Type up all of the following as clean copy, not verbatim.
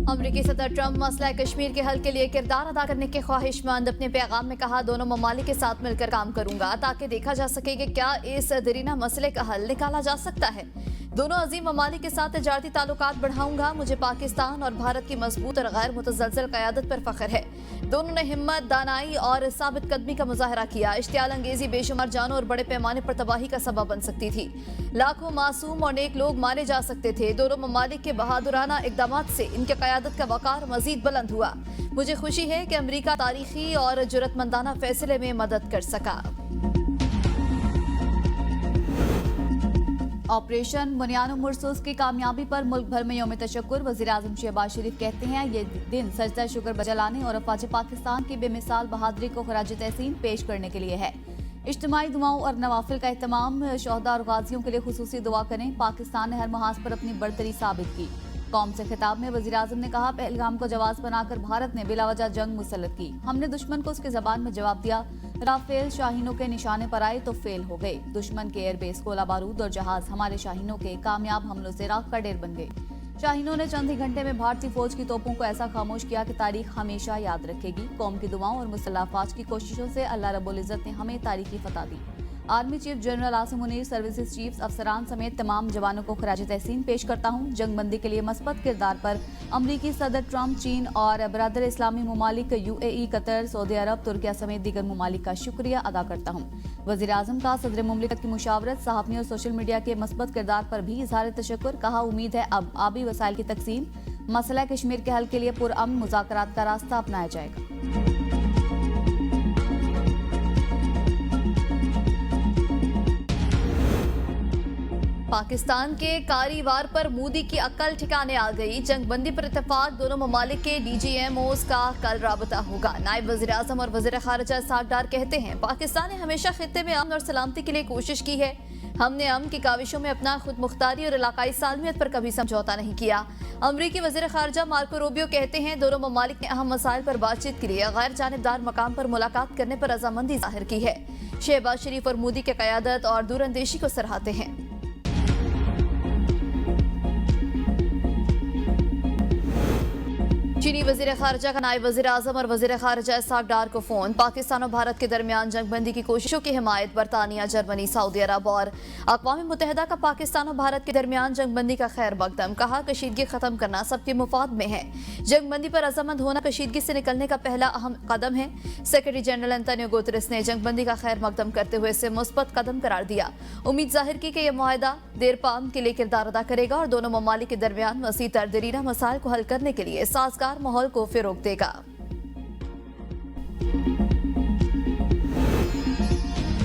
अमरीकी सदर ट्रंप मसला कश्मीर के हल के लिए किरदार अदा करने के ख्वाहिशमंद। अपने पैगाम में कहा, दोनों ममालिक के साथ मिलकर काम करूंगा ताकि देखा जा सके कि क्या इस दरीना मसले का हल निकाला जा सकता है। दोनों अजीम ममालिक के साथ तजारती ताल्लुकात बढ़ाऊंगा। मुझे पाकिस्तान और भारत की मजबूत और गैर मुतज़लज़ल क़यादत पर फख्र है। दोनों ने हिम्मत, दानाई और साबित कदमी का मुजाहरा किया। इश्तियाल अंगेजी बेशुमार जानों और बड़े पैमाने पर तबाही का सबब बन सकती थी। लाखों मासूम और नेक लोग मारे जा सकते थे। दोनों ममालिक के बहादुराना इक़दामात से इनके क़यादत का वक़ार मजीद बुलंद हुआ। मुझे खुशी है कि अमरीका तारीखी और जुर्रतमंदाना फैसले में मदद कर सका। ऑपरेशन बुनियानो मुरसूस की कामयाबी पर मुल्क भर में यौम तशक्कुर। वज़ीर-ए-आज़म शहबाज शरीफ कहते हैं, ये दिन सजदा शुक्र बजलाने और अफ़वाज पाकिस्तान की बेमिसाल बहादुरी को खराज तहसीन पेश करने के लिए है। इज्तिमाई दुआओं और नवाफिल का एहतमाम। शोहदा और गाजियों के लिए खुसूसी दुआ करें। पाकिस्तान ने हर महाज पर अपनी बढ़तरी साबित की। कौम से खिताब में वज़ीर-ए-आज़म ने कहा, पहलगाम को जवाब बनाकर भारत ने बिलावजह जंग मुसल्लत की। हमने दुश्मन को उसकी जबान में जवाब दिया। राफेल शाहीनों के निशाने पर आए तो फेल हो गए। दुश्मन के एयरबेस, गोला बारूद और जहाज हमारे शाहीनों के कामयाब हमलों से राख का ढेर बन गए। शाहीनों ने चंद ही घंटे में भारतीय फौज की तोपों को ऐसा खामोश किया कि तारीख हमेशा याद रखेगी। कौम की दुआओं और मुसल्लह अफवाज की कोशिशों से अल्लाह रब्बुल इज्जत ने हमें तारीखी फतह दी। Army chief general Asim Munir, services chiefs, अफसरान समेत तमाम जवानों को खराज तहसीन पेश करता हूँ। जंगबंदी के लिए मस्बत किरदार पर अमरीकी सदर ट्रंप, चीन और बरादर इस्लामी ममालिक UAE, कतर, सऊदी अरब, तुर्किया समेत दीगर ममालिक का शुक्रिया अदा करता हूँ। वज़ीर-ए-आज़म का सदर मुमलिकत की मुशावरत, सहाफ़ियों और सोशल मीडिया के मस्बत किरदार पर भी इज़हार तशक्कुर। कहा, उम्मीद है अब आबी वसाइल की तकसीम, मसला कश्मीर के हल के लिए पुरअमन मुज़ाकरात का रास्ता अपनाया जाएगा। पाकिस्तान के कारीवार पर मोदी की अक्ल ठिकाने आ गई। जंगबंदी पर इत्तेफाक। दोनों ममालिक के DGMOs का कल राबता होगा। नायब वज़ीर-ए-आज़म और वज़ीर ख़ारिजा इसहाक़ डार कहते हैं, पाकिस्तान ने हमेशा खित्ते में अमन और सलामती के लिए कोशिश की है। हमने अमन की काविशों में अपना खुद मुख्तारी और इलाकाई सालमियत पर कभी समझौता नहीं किया। अमरीकी वज़ीर ख़ारिजा मार्को रूबियो कहते हैं, दोनों ममालिक ने अहम मसाइल पर बातचीत के लिए गैर जानिबदार मकाम पर मुलाकात करने पर रज़ामंदी ज़ाहिर की है। शहबाज शरीफ और मोदी के क़यादत और दूरअंदेशी को सराहते हैं। चीनी वज़ीर ख़ारिजा का नायब वज़ीर-ए-आज़म और वज़ीर ख़ारिजा इसहाक़ डार को फ़ोन। पाकिस्तान और भारत के दरमियान जंगबंदी की कोशिशों की हिमायत। बरतानिया, जर्मनी, सऊदी अरब और अक़वाम मुत्तहिदा का पाकिस्तान और भारत के दरमियान जंगबंदी का खैर मकदम। कहा, कशीदगी ख़त्म करना सबके मुफाद में है। जंगबंदी पर अज़मत होना कशीदगी से निकलने का पहला अहम कदम है। सेक्रेटरी जनरल एंटोनियो गुतेरेस ने जंगबंदी का खैर मकदम करते हुए इसे मुस्बत कदम करार दिया। उम्मीद जाहिर की कि यह मुआहदा देर पाम के लिए किरदार अदा करेगा और दोनों ममालिक के दरमियान वसी तर दरीना मसाइल को हल करने के लिए साजगार माहौल को फ़रोग़ देगा।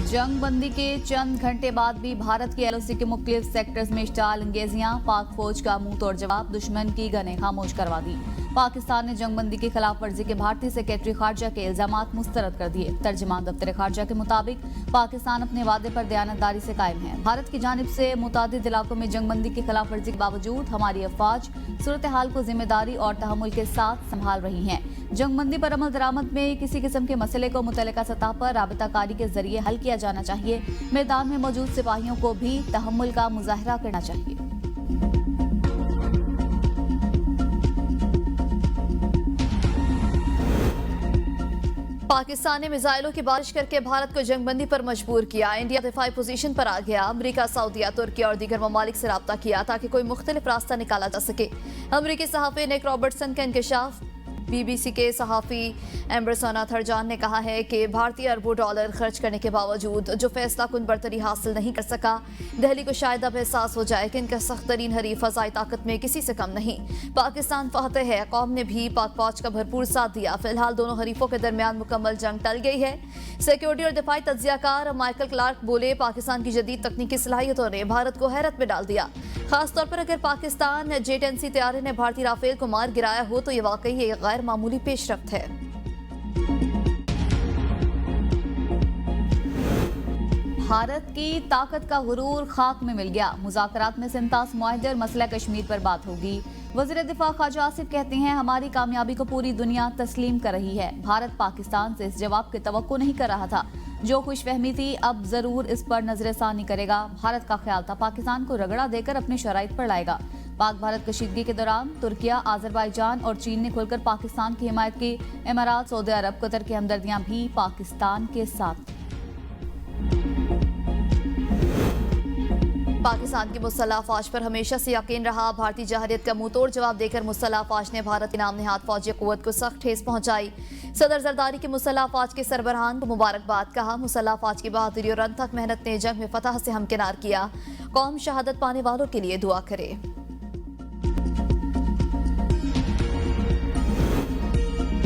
जंगबंदी के चंद घंटे बाद भी भारत की LOC के मुख्तलिफ सेक्टर्स में इश्तियाल अंगेजियां। पाक फौज का मुंह तोड़ जवाब, दुश्मन की गनें खामोश करवा दी। पाकिस्तान ने जंगबंदी की खिलाफ वर्जी के भारतीय सेक्रेटरी खारजा के इल्जामात मुस्तरद कर दिए। तर्जमान दफ्तर खारजा के मुताबिक पाकिस्तान अपने वादे पर दयानतदारी से कायम है। भारत की जानिब से मुतादिद इलाकों में जंगबंदी की खिलाफ वर्जी के बावजूद हमारी अफवाज सूरत हाल को जिम्मेदारी और तहम्मुल के साथ संभाल रही हैं। जंगबंदी पर अमल दरामद में किसी किस्म के मसले को मुतल्लिका सतह पर राबताकारी के जरिए हल किया जाना चाहिए। मैदान में मौजूद सिपाहियों को भी तहम्मुल का मुजाहरा करना चाहिए। पाकिस्तान ने मिसाइलों की बारिश करके भारत को जंगबंदी पर मजबूर किया। इंडिया दिफाई पोजीशन पर आ गया। अमरीका, सऊदीया, तुर्की और दीगर ममालिक से रब्ता किया ताकि कोई मुख्तलिफ रास्ता निकाला जा सके। अमरीकी सहाफ़ी निक रॉबर्टसन का इंकशाफ। BBC के सहाफ़ी एम्बरसोना थरजान ने कहा है कि भारतीय अरबों डॉलर खर्च करने के बावजूद जो फैसला कुन बरतरी हासिल नहीं कर सका, दिल्ली को शायद अब एहसास हो जाए कि इनका सख्त तरीन हरीफ फ़ज़ाई ताकत में किसी से कम नहीं। पाकिस्तान फातह है। कौम ने भी पाक फौज का भरपूर साथ दिया। फिलहाल दोनों हरीफों के दरमियान मुकम्मल जंग टल गई है। सिक्योरिटी और दिफाई तज्ज़ियाकार माइकल क्लार्क बोले, पाकिस्तान की जदीद तकनीकी सलाहियतों ने भारत को हैरत में डाल दिया। खासतौर पर अगर पाकिस्तान J-10C तैयारे ने भारतीय राफेल को मार गिराया हो तो ये वाकई एक गैर मामूली पेशरफ्त है। भारत की ताकत का गुरूर खाक में मिल गया। मुज़ाकरात में सिंतास मुआहदे और मसला कश्मीर पर बात होगी। वज़ीर दिफा ख्वाजा आसिफ कहते हैं, हमारी कामयाबी को पूरी दुनिया तस्लीम कर रही है। भारत पाकिस्तान से इस जवाब की तवक्को नहीं कर रहा था। जो खुशफहमी थी अब जरूर इस पर नजरसानी करेगा। भारत का ख्याल था पाकिस्तान को रगड़ा देकर अपनी शराइत पर लाएगा। पाक भारत कशीदगी के दौरान तुर्किया, आजरबाईजान और चीन ने खुलकर पाकिस्तान की हिमायत की। इमारात, सऊदी अरब, कतर की हमदर्दियां भी पाकिस्तान के साथ। पाकिस्तान की मुसल्लह फौज पर हमेशा से यकीन रहा। भारतीय जहरियत का मुंहतोड़ जवाब देकर मुसल्लह फौज ने भारत के नाम नेहाद फौजी कुव्वत को सख्त ठेस पहुंचाई। सदर जरदारी की मुसल्लह फौज के सरबराहान को मुबारकबाद कहा। मुसल्लह फौज की बहादुरी और अनथक मेहनत ने जंग में फतह से हमकिनार किया। कौम शहादत पाने वालों के लिए दुआ करे।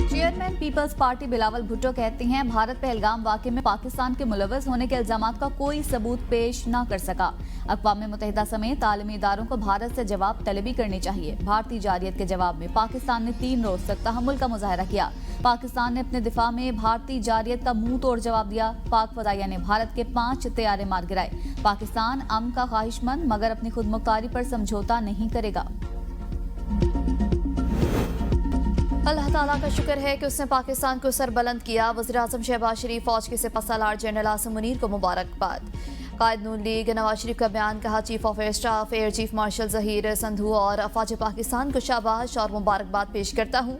चेयरमैन पीपल्स पार्टी बिलावल भुट्टो कहते हैं, भारत पहलगाम वाक़े में पाकिस्तान के मुलव्वस होने के इल्जामात का कोई सबूत पेश न कर सका। अक़वाम मुत्तहिदा समेत तालीमी इदारों को भारत से जवाब तलबी करनी चाहिए। भारतीय जारियत के जवाब में पाकिस्तान ने 3 रोज तक तहम्मुल का मुजाहरा किया। पाकिस्तान ने अपने दिफा में भारतीय जारियत का मुंह तोड़ जवाब दिया। पाक फदाइया ने भारत के 5 तैयारे मार गिराए। पाकिस्तान अमन का ख्वाहिशमंद मगर अपनी खुद मुख्तारी पर समझौता नहीं करेगा। अल्लाह ताला का शुक्र है कि उसने पाकिस्तान को सरबुलंद किया। वज़ीर-ए-आज़म शहबाज शरीफ, फौज के सिपह सालार जनरल आसिम मुनीर को मुबारकबाद। कायद नून लीग नवाज शरीफ का बयान, कहा chief of air staff air chief marshal Zaheer Sandhu और अफवाज पाकिस्तान को शाबाश और मुबारकबाद पेश करता हूँ।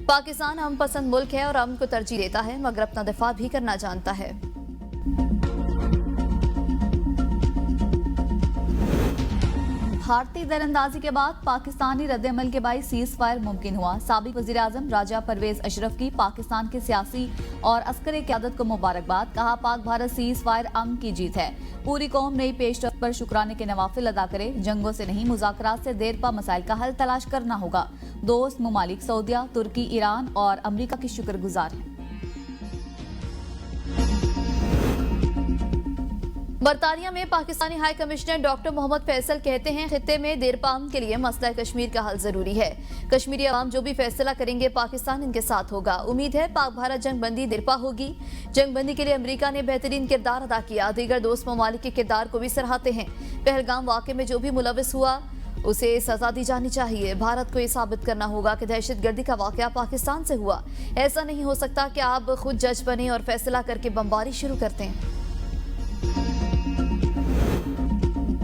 पाकिस्तान अमन पसंद मुल्क है और अमन को तरजीह देता है मगर अपना दिफा भी करना जानता है। भारतीय दरअंदाजी के बाद पाकिस्तानी रद्द-ए-अमल के बाइस सीज फायर मुमकिन हुआ। साबिक वज़ीर-ए-आज़म राजा परवेज अशरफ की पाकिस्तान की सियासी और अस्करी क़यादत को मुबारकबाद। कहा पाक भारत सीज फायर अमन की जीत है। पूरी कौम नई पेशरफ्त पर शुक्राने के नवाफिल अदा करे। जंगों से नहीं, मुज़ाकरात से देर पा मसाइल का हल तलाश करना होगा। दोस्त ममालिक सऊदिया, तुर्की, ईरान और अमरीका की शुक्रगुजार हैं। बरतानिया में Pakistani high commissioner doctor Mohammad Faisal कहते हैं, खित्ते में देरपाम के लिए मसला कश्मीर का हल जरूरी है। कश्मीरी अवाम जो भी फैसला करेंगे पाकिस्तान इनके साथ होगा। उम्मीद है पाक भारत जंग बंदी देरपा होगी। जंग बंदी के लिए अमेरिका ने बेहतरीन किरदार अदा किया। दीगर दोस्त ममालिक के किरदार को भी सराहते हैं। पहलगाम वाक़े में जो भी मुलविस हुआ उसे सजा दी जानी चाहिए। भारत को ये साबित करना होगा कि दहशतगर्दी का वाक़या पाकिस्तान से हुआ। ऐसा नहीं हो सकता कि आप खुद जज बने और फैसला करके बमबारी शुरू करते हैं।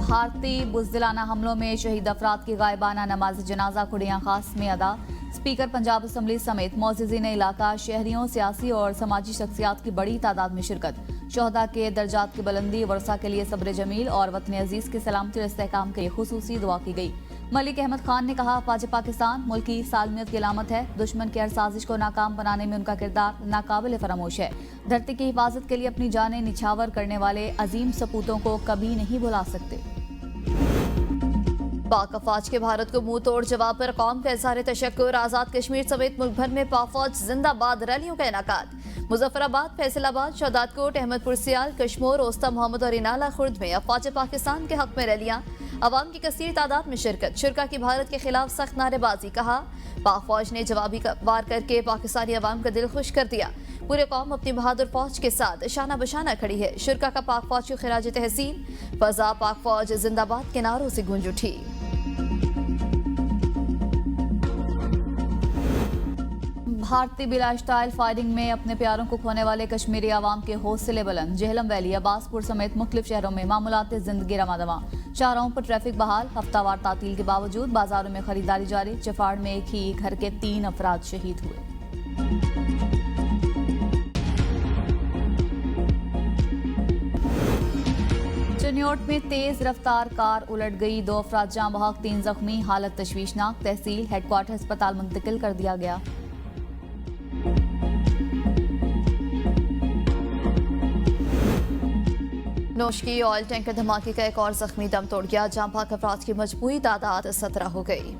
भारतीय बुज़दिलाना हमलों में शहीद अफराद की गायबाना नमाज जनाजा कुड़ियाँ खास में अदा। स्पीकर पंजाब असम्बली समेत मोअज़्ज़िज़ीन इलाका, शहरियों, सियासी और समाजी शख्सियात की बड़ी तादाद में शिरकत। शोहदा के दर्जात की बुलंदी, वर्सा के लिए सब्र जमील और वतन अजीज़ की सलामती और इस्तेहकाम के लिए खुसूसी दुआ की गई। मलिक अहमद खान ने कहा, अफवाज पाकिस्तान मुल्क की सालमियत की अलामत है। दुश्मन की हर साजिश को नाकाम बनाने में उनका किरदार नाकाबिल फरामोश है। धरती की हिफाजत के लिए अपनी जानें निछावर करने वाले अजीम सपूतों को कभी नहीं भुला सकते। पाक अफवाज के भारत को मुंह तोड़ जवाब पर कौम का इज़हार तशक्कुर। आज़ाद कश्मीर समेत मुल्क भर में पाक फौज जिंदाबाद रैलियों का इनेकाद। मुजफ्फराबाद, फैसलाबाद, शहदादकोट, अहमदपुर सियाल, कश्मोर, ओस्ता मोहम्मद और इनाला खुर्द में अफवाज पाकिस्तान के हक में रैलियां। अवाम की कसीर तादाद में शिरकत। शुरका की भारत के खिलाफ सख्त नारेबाजी। कहा पाक फौज ने जवाबी वार करके पाकिस्तानी अवाम का दिल खुश कर दिया। पूरे कौम अपनी बहादुर फौज के साथ शाना बशाना खड़ी है। शुरका का पाक फौज को खिराज तहसीन। फजा पाक फौज जिंदाबाद के नारों से गूंज उठी। भारतीय बिला स्टाइल फायरिंग में अपने प्यारों को खोने वाले कश्मीरी आवाम के हौसले बुलंद। जेहलम वैली, अब्बासपुर समेत मुख्तलिफ शहरों में मामूलात जिंदगी रमादमा। शाहराहों पर ट्रैफिक बहाल। हफ्तावार तातील के बावजूद बाजारों में खरीदारी जारी। चफाड़ में एक ही घर के 3 अफराद शहीद हुए। चिन्योट में तेज रफ्तार कार उलट गई। 2 अफराद जाँ बहक, 3 जख्मी। हालत तशवीशनाक। तहसील हेडक्वार्टर अस्पताल मुंतकिल कर दिया गया। नौशकी ऑयल टैंकर धमाके का एक और जख्मी दम तोड़ गया। जाँ बहक अफराद की मजबूरी तादाद 17 हो गई।